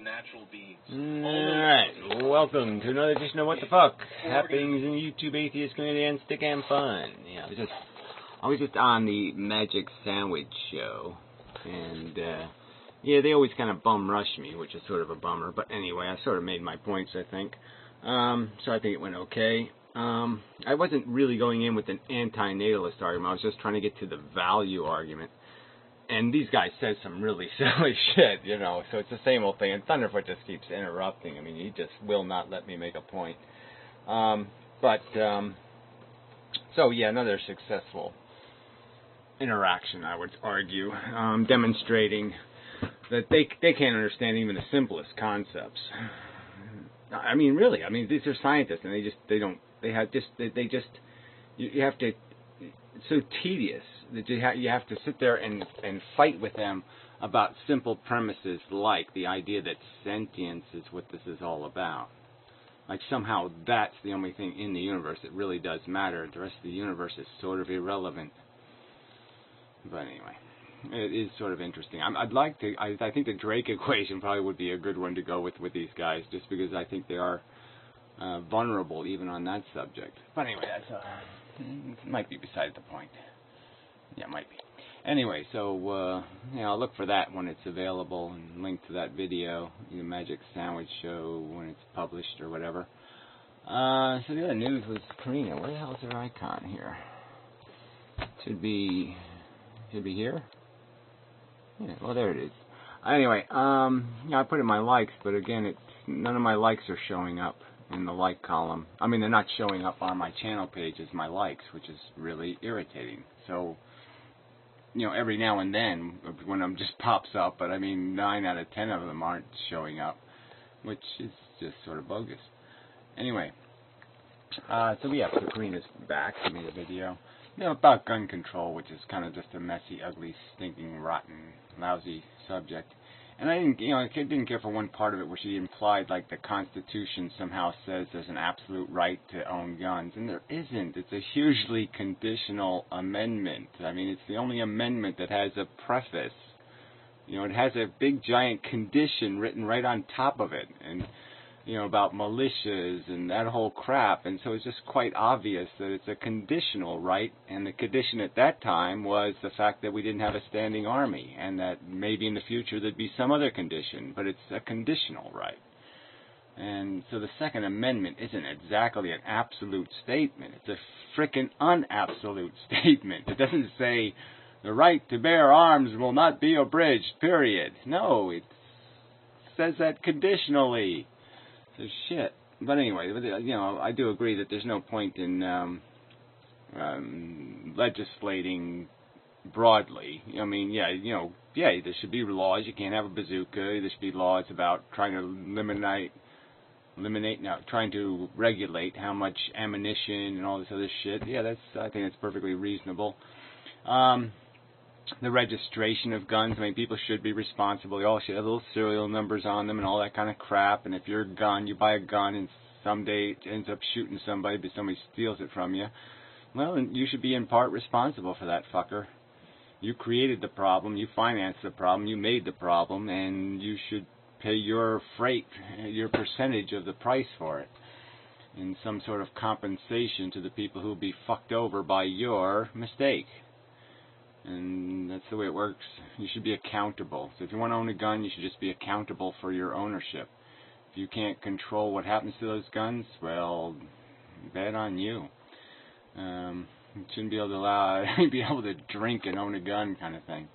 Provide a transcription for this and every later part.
natural beings. Alright, welcome to another edition of What the Fuck? Happenings in the YouTube atheist community and stick and fun. Yeah, I was just on the Magic Sandwich show, and yeah, they always kind of bum rush me, which is sort of a bummer, but anyway, I sort of made my points, I think. So I think it went okay. I wasn't really going in with an anti-natalist argument, I was just trying to get to the value argument. And these guys said some really silly shit, you know, so it's the same old thing. And Thunderfoot just keeps interrupting. I mean, he just will not let me make a point. So yeah, another successful interaction, I would argue, demonstrating that they can't understand even the simplest concepts. I mean, really, I mean, these are scientists, and you have to, it's so tedious that you have to sit there and fight with them about simple premises like the idea that sentience is what this is all about. Like somehow that's the only thing in the universe that really does matter. The rest of the universe is sort of irrelevant. But anyway, it is sort of interesting. I think the Drake equation probably would be a good one to go with these guys, just because I think they are vulnerable even on that subject. But anyway, it might be beside the point. Yeah, it might be. Anyway, so I'll look for that when it's available and link to that video, the Magic Sandwich show when it's published or whatever. So the other news was Karina. Where the hell is her icon here? Should be here. Yeah, well there it is. Anyway, I put in my likes, but again, none of my likes are showing up in the like column. I mean, they're not showing up on my channel page as my likes, which is really irritating. So, every now and then, one of them just pops up, but I mean, 9 out of 10 of them aren't showing up, which is just sort of bogus. Anyway, so yeah, so Karina's back. She made a video, about gun control, which is kind of just a messy, ugly, stinking, rotten, lousy subject. And I didn't care for one part of it where she implied like the Constitution somehow says there's an absolute right to own guns. And there isn't. It's a hugely conditional amendment. I mean, it's the only amendment that has a preface. It has a big giant condition written right on top of it. And, about militias and that whole crap. And so it's just quite obvious that it's a conditional right. And the condition at that time was the fact that we didn't have a standing army. And that maybe in the future there'd be some other condition. But it's a conditional right. And so the Second Amendment isn't exactly an absolute statement. It's a frickin' unabsolute statement. It doesn't say the right to bear arms will not be abridged, period. No, it says that conditionally. So shit. But anyway, I do agree that there's no point in legislating broadly. I mean, there should be laws. You can't have a bazooka. There should be laws about trying to regulate how much ammunition and all this other shit. Yeah, I think that's perfectly reasonable. The registration of guns, I mean, people should be responsible. They all should have little serial numbers on them and all that kind of crap. And if you're a gun, you buy a gun and someday it ends up shooting somebody, but somebody steals it from you, well, then you should be in part responsible for that fucker. You created the problem, you financed the problem, you made the problem, and you should pay your freight, your percentage of the price for it, in some sort of compensation to the people who will be fucked over by your mistake. And that's the way it works. You should be accountable. So if you want to own a gun, you should just be accountable for your ownership. If you can't control what happens to those guns, well, bad on you. You shouldn't be able to drink and own a gun kind of thing.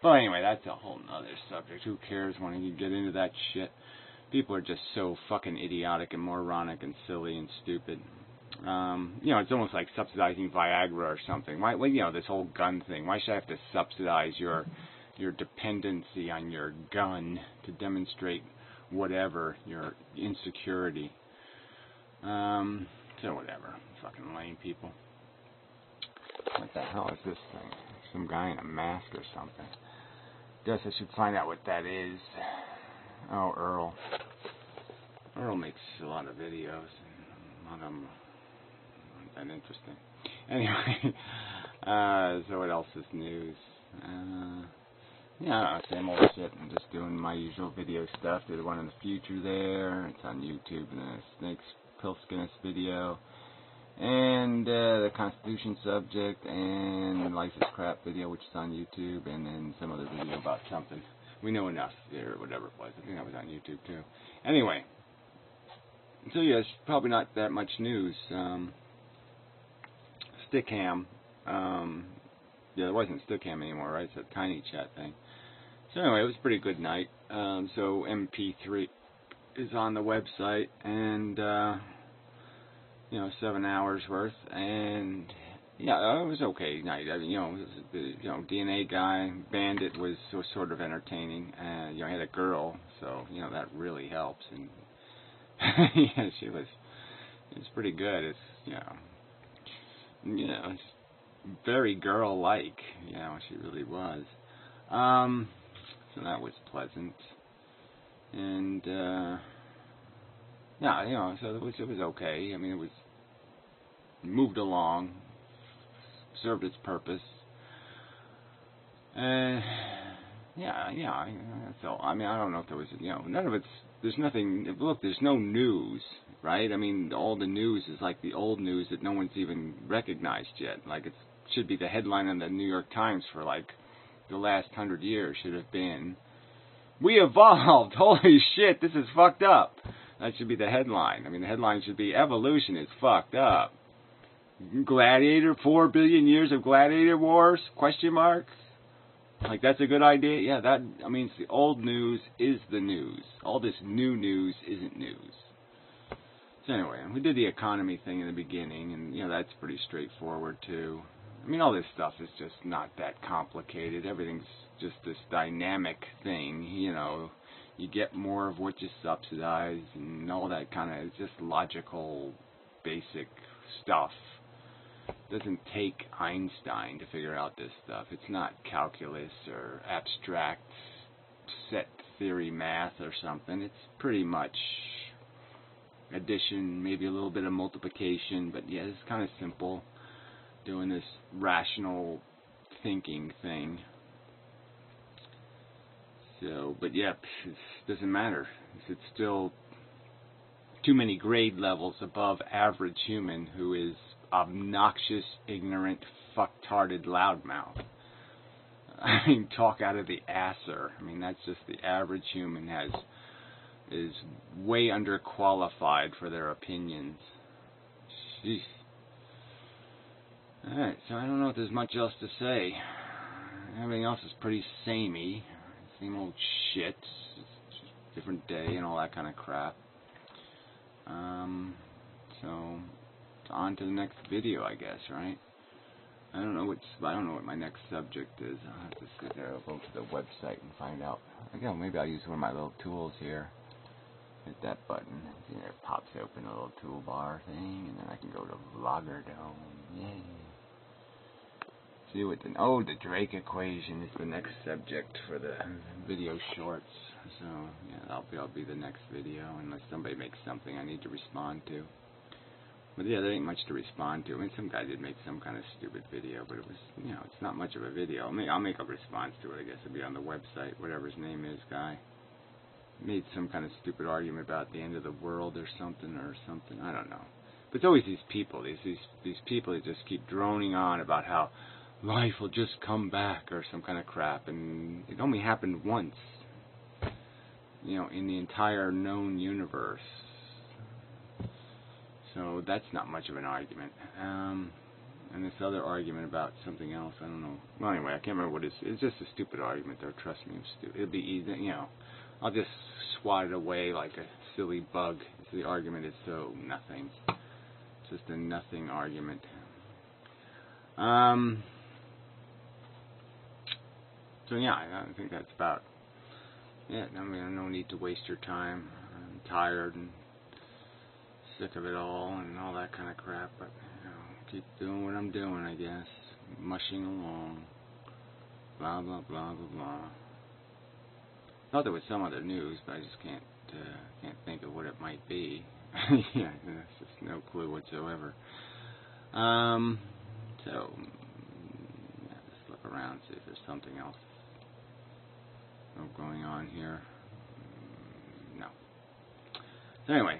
Well, anyway, that's a whole nother subject. Who cares when you get into that shit? People are just so fucking idiotic and moronic and silly and stupid. It's almost like subsidizing Viagra or something. Why, this whole gun thing. Why should I have to subsidize your dependency on your gun to demonstrate whatever, your insecurity? So whatever. Fucking lame people. What the hell is this thing? Some guy in a mask or something. Guess I should find out what that is. Oh, Earl. Earl makes a lot of videos. And a lot of them aren't that interesting. Anyway, so what else is news? Yeah, same old shit. I'm just doing my usual video stuff. Did one in the future there. It's on YouTube, and a snakes pilskiness video. And the Constitution subject, and Life is Crap video, which is on YouTube, and then some other video about something. We know enough, or whatever it was. I think that was on YouTube too. Anyway, so yeah, it's probably not that much news. Stickham, yeah, there wasn't Stickham anymore, right? It's a Tiny Chat thing. So anyway, it was a pretty good night. So MP3 is on the website, and 7 hours worth, and yeah, it was okay night. I mean, the DNA guy, Bandit was sort of entertaining, and I had a girl, so that really helps, and yeah, it was pretty good. It's it's very girl-like, she really was. So that was pleasant, and yeah, so it was okay. I mean, it was moved along, served its purpose, and so I mean, I don't know if there was, none of it's. There's nothing. Look, there's no news, right? I mean, all the news is like the old news that no one's even recognized yet. Like it should be the headline on the New York Times for like the last 100 years. Should have been, "We evolved. Holy shit, this is fucked up." That should be the headline. I mean, the headline should be "Evolution is fucked up." Gladiator, 4 billion years of gladiator wars? Question mark. Like, that's a good idea? Yeah, I mean, it's the old news is the news. All this new news isn't news. So anyway, we did the economy thing in the beginning, and, that's pretty straightforward, too. I mean, all this stuff is just not that complicated. Everything's just this dynamic thing, You get more of what you subsidize, and all that kind of, it's just logical, basic stuff. It doesn't take Einstein to figure out this stuff. It's not calculus or abstract set theory math or something. It's pretty much addition, maybe a little bit of multiplication, but yeah, it's kind of simple, doing this rational thinking thing. So, but yeah, it doesn't matter. It's still too many grade levels above average human who is obnoxious, ignorant, fucktarded loudmouth. I mean, talk out of the asser. I mean, that's just the average human is way underqualified for their opinions. Jeez. Alright, so I don't know if there's much else to say. Everything else is pretty samey. Same old shit. It's just a different day and all that kind of crap. So on to the next video, I guess, right? I don't know what my next subject is. I'll have to sit there. I'll go to the website and find out. Again, maybe I'll use one of my little tools here. Hit that button. See, there it pops open a little toolbar thing, and then I can go to Vlogger Dome. Yay! See what the Drake equation is the next subject for the video shorts. So yeah, that'll be the next video, unless somebody makes something I need to respond to. But yeah, there ain't much to respond to. I mean, some guy did make some kind of stupid video, but it was, it's not much of a video. I'll make a response to it, I guess. It'll be on the website, whatever his name is, guy. Made some kind of stupid argument about the end of the world or something. I don't know. But it's always these people, these people that just keep droning on about how life will just come back or some kind of crap, and it only happened once, in the entire known universe. So that's not much of an argument. And this other argument about something else, I don't know. Well, anyway, I can't remember what it is. It's just a stupid argument, though. Trust me, it's stupid. It'll be easy, I'll just swat it away like a silly bug. So the argument is so nothing. It's just a nothing argument. So yeah, I think that's about it. I mean, no need to waste your time. I'm tired and sick of it all and all that kind of crap, but keep doing what I'm doing, I guess. Mushing along. Blah, blah, blah, blah, blah. Thought there was some other news, but I just can't think of what it might be. Yeah, there's just no clue whatsoever. So, just look around, see if there's something else no going on here. No. So anyway,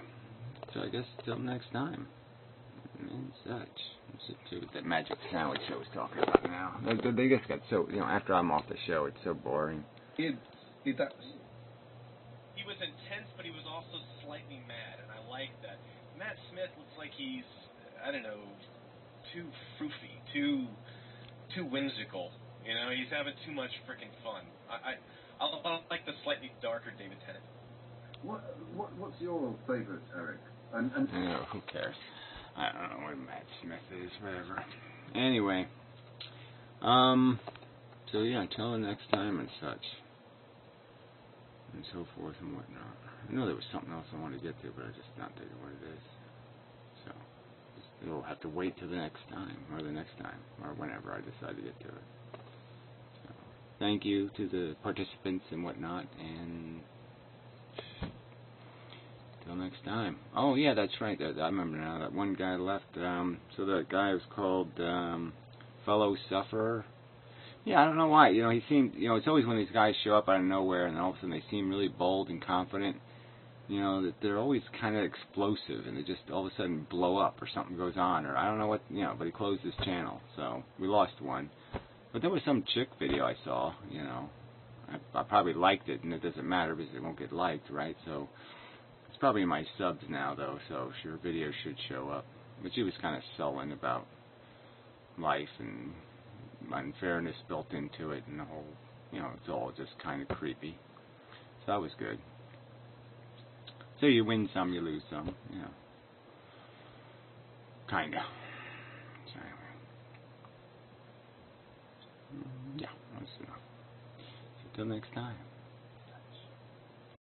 so I guess till next time. And such. Let's see what that magic sandwich I was talking about now. They just got so, after I'm off the show, it's so boring. He was intense, but he was also slightly mad, and I like that. Matt Smith looks like he's, I don't know, too froofy, too whimsical. He's having too much freaking fun. I like the slightly darker David Tennant. What's your favorite, Eric? Who cares? I don't know what Matt Smith is, whatever. Anyway, so yeah, until the next time and such, and so forth and whatnot. I know there was something else I wanted to get to, but I just not thinking what it is. So, you'll have to wait till the next time, or whenever I decide to get to it. So, thank you to the participants and whatnot, and till next time. Oh yeah, that's right. I remember now. That one guy left. So that guy was called Fellow Sufferer. Yeah, I don't know why. He seemed. It's always when these guys show up out of nowhere, and all of a sudden they seem really bold and confident. That they're always kind of explosive, and they just all of a sudden blow up, or something goes on, or I don't know what. But he closed his channel, so we lost one. But there was some chick video I saw. I probably liked it, and it doesn't matter because it won't get liked, right? So. It's probably in my subs now, though, so your video should show up. But she was kind of sullen about life and unfairness built into it, and the whole, it's all just kind of creepy. So that was good. So you win some, you lose some, Kinda. So anyway. Yeah, that's enough. So till next time.